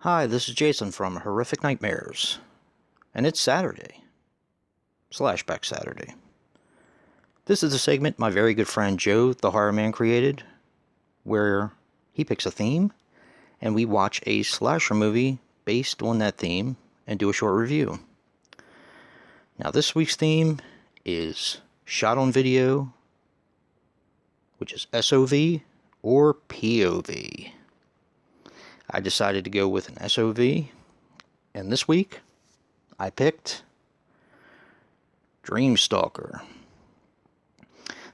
Hi, this is Jason from Horrific Nightmares, and it's Saturday. Slashback Saturday. This is a segment my very good friend Joe, the Horror Man, created, where he picks a theme, and we watch a slasher movie based on that theme, and do a short review. Now this week's theme is shot on video, which is SOV or POV. I decided to go with an SOV, and this week I picked Stalker.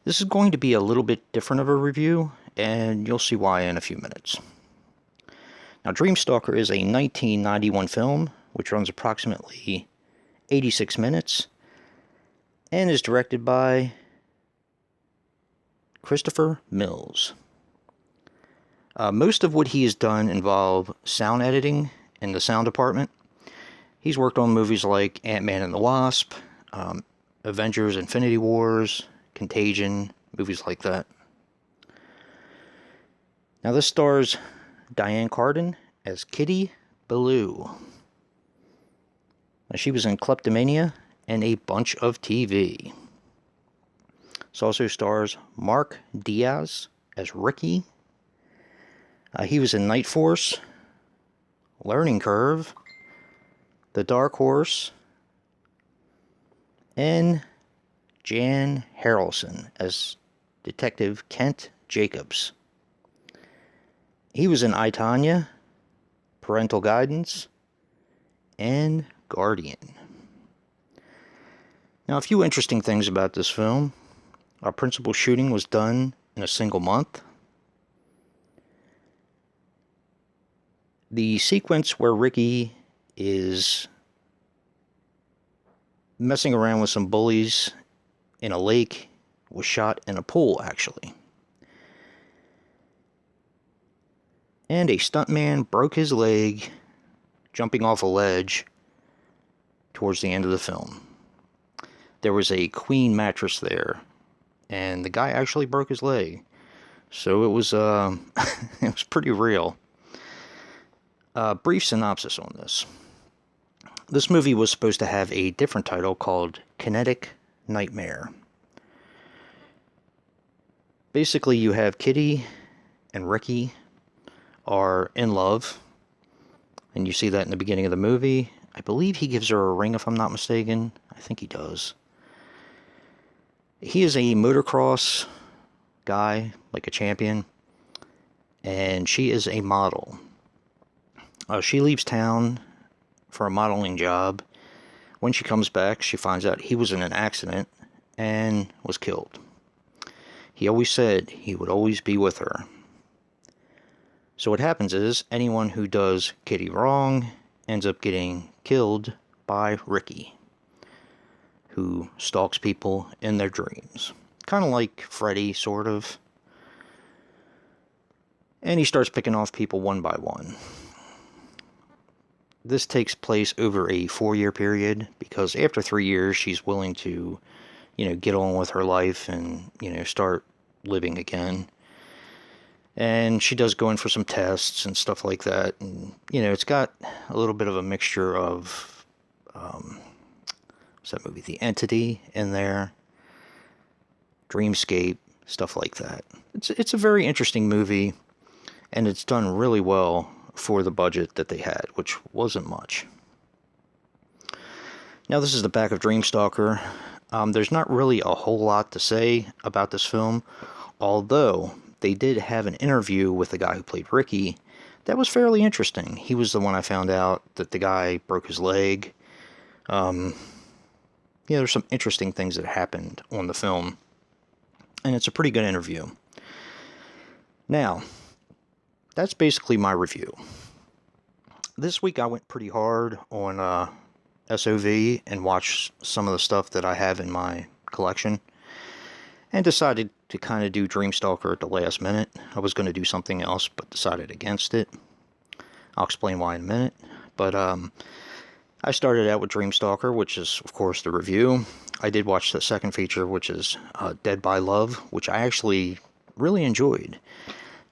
This is going to be a little bit different of a review, and you'll see why in a few minutes. Now, Stalker is a 1991 film, which runs approximately 86 minutes, and is directed by Christopher Mills. Most of what he has done involve sound editing in the sound department. He's worked on movies like Ant-Man and the Wasp, Avengers Infinity Wars, Contagion, movies like that. Now this stars Diane Carden as Kitty Ballou. Now she was in Kleptomania and a bunch of TV. This also stars Mark Diaz as Ricky. He was in Night Force, Learning Curve, The Dark Horse, and Jan Harrelson as Detective Kent Jacobs. He was in I, Tonya, Parental Guidance, and Guardian. Now, a few interesting things about this film. Our principal shooting was done in a single month. The sequence where Ricky is messing around with some bullies in a lake was shot in a pool, actually. And a stuntman broke his leg jumping off a ledge towards the end of the film. There was a queen mattress there, and the guy actually broke his leg. So it was it was pretty real. Brief synopsis on this. This movie was supposed to have a different title called Kinetic Nightmare. Basically, you have Kitty and Ricky are in love, and you see that in the beginning of the movie. I believe he gives her a ring, if I'm not mistaken. I think he does. He is a motocross guy, like a champion, and she is a model. She leaves town for a modeling job. When she comes back, she finds out he was in an accident and was killed. He always said he would always be with her. So what happens is, anyone who does Kitty wrong ends up getting killed by Ricky, who stalks people in their dreams. Kind of like Freddy, sort of. And he starts picking off people one by one. This takes place over a 4-year period, because after 3 years, she's willing to, get on with her life and, start living again. And she does go in for some tests and stuff like that. And, it's got a little bit of a mixture of, what's that movie? The Entity in there. Dreamscape, stuff like that. It's a very interesting movie, and it's done really well for the budget that they had, which wasn't much. Now, this is the back of Stalker. There's not really a whole lot to say about this film, although they did have an interview with the guy who played Ricky that was fairly interesting. He was the one I found out that the guy broke his leg. There's some interesting things that happened on the film, and it's a pretty good interview. Now, that's basically my review. This week I went pretty hard on SOV and watched some of the stuff that I have in my collection, and decided to kind of do Stalker at the last minute. I was going to do something else, but decided against it. I'll explain why in a minute. But I started out with Stalker, which is, of course, the review. I did watch the second feature, which is Dead by Love, which I actually really enjoyed.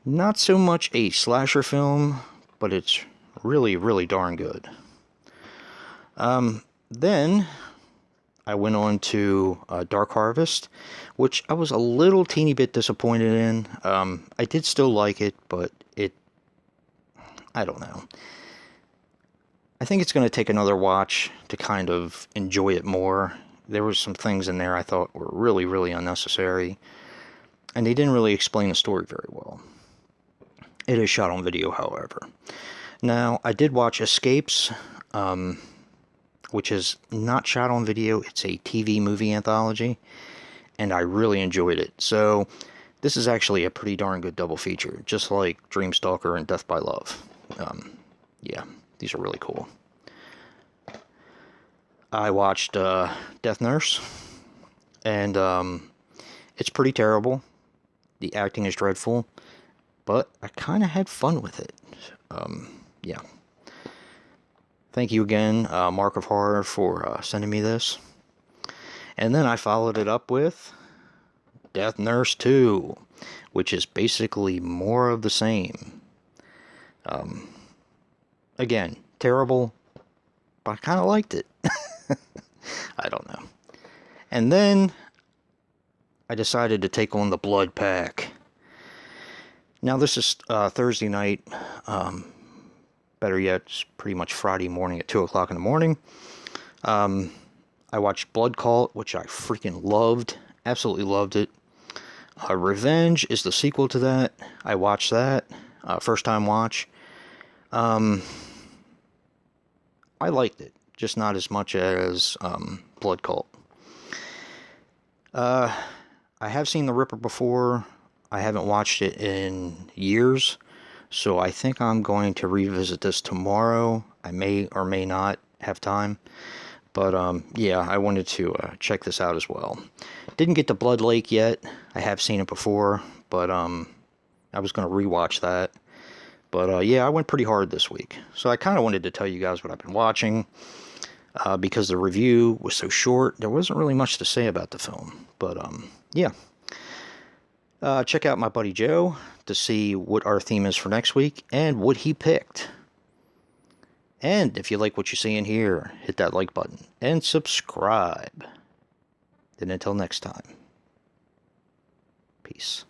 Not so much a slasher film, but it's really, really darn good. Then I went on to Dark Harvest, which I was a little teeny bit disappointed in. I did still like it, but I don't know. I think it's going to take another watch to kind of enjoy it more. There were some things in there I thought were really, really unnecessary, and they didn't really explain the story very well. It is shot on video, however. Now, I did watch Escapes, which is not shot on video. It's a TV movie anthology, and I really enjoyed it. So, this is actually a pretty darn good double feature, just like Dream Stalker and Death by Love. Yeah, these are really cool. I watched Death Nurse, and it's pretty terrible. The acting is dreadful, but I kind of had fun with it. Yeah. Thank you again, Mark of Horror, for sending me this. And then I followed it up with Death Nurse 2, which is basically more of the same. Again, terrible, but I kind of liked it. I don't know. And then I decided to take on the Blood Pack. Now, this is Thursday night. Better yet, it's pretty much Friday morning at 2 o'clock in the morning. I watched Blood Cult, which I freaking loved. Absolutely loved it. Revenge is the sequel to that. I watched that. First time watch. I liked it. Just not as much as Blood Cult. I have seen The Ripper before. I haven't watched it in years. So I think I'm going to revisit this tomorrow. I may or may not have time. But yeah, I wanted to check this out as well. Didn't get to Blood Lake yet. I have seen it before. But I was going to rewatch that. But yeah, I went pretty hard this week. So I kind of wanted to tell you guys what I've been watching. Because the review was so short, there wasn't really much to say about the film. But yeah. Check out my buddy Joe to see what our theme is for next week and what he picked. And if you like what you see in here, hit that like button and subscribe. And until next time, peace.